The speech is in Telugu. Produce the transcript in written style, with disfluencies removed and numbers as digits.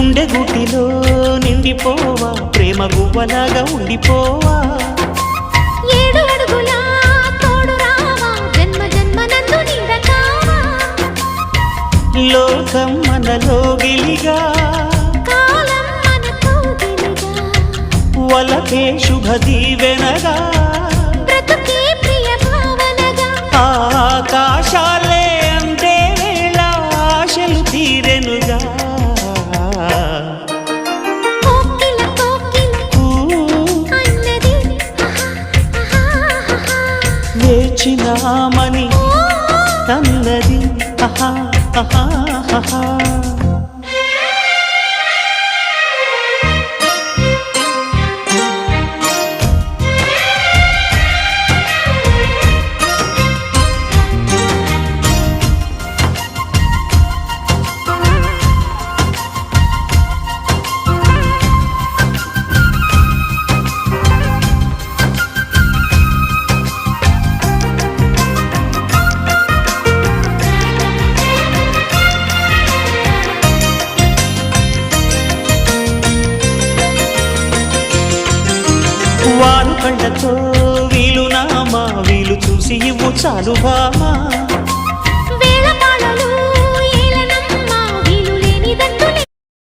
గుండె గుటిలో నిండిపోవా ప్రేమ గువ్వలాగా ఉండిపోవా ఏడు అడుగుల తోడు రావా జన్మ జన్మనందు నిందకావా లోకం మనలో గిలిగా కాలం మనతో గిలిగా వలకే శుభ దీవెనగా బ్రతుకే ప్రియ భావనగా ఆకాశాలే అందే వేళ ఆశలు తీరెనుగా కోకిల కోకిల అన్నది వేచినామని అన్నది ఆహా ఆహా ఆహా వారు కండతో వీలు నామా వీలు చూసి ఇవ్వు చాలు బామా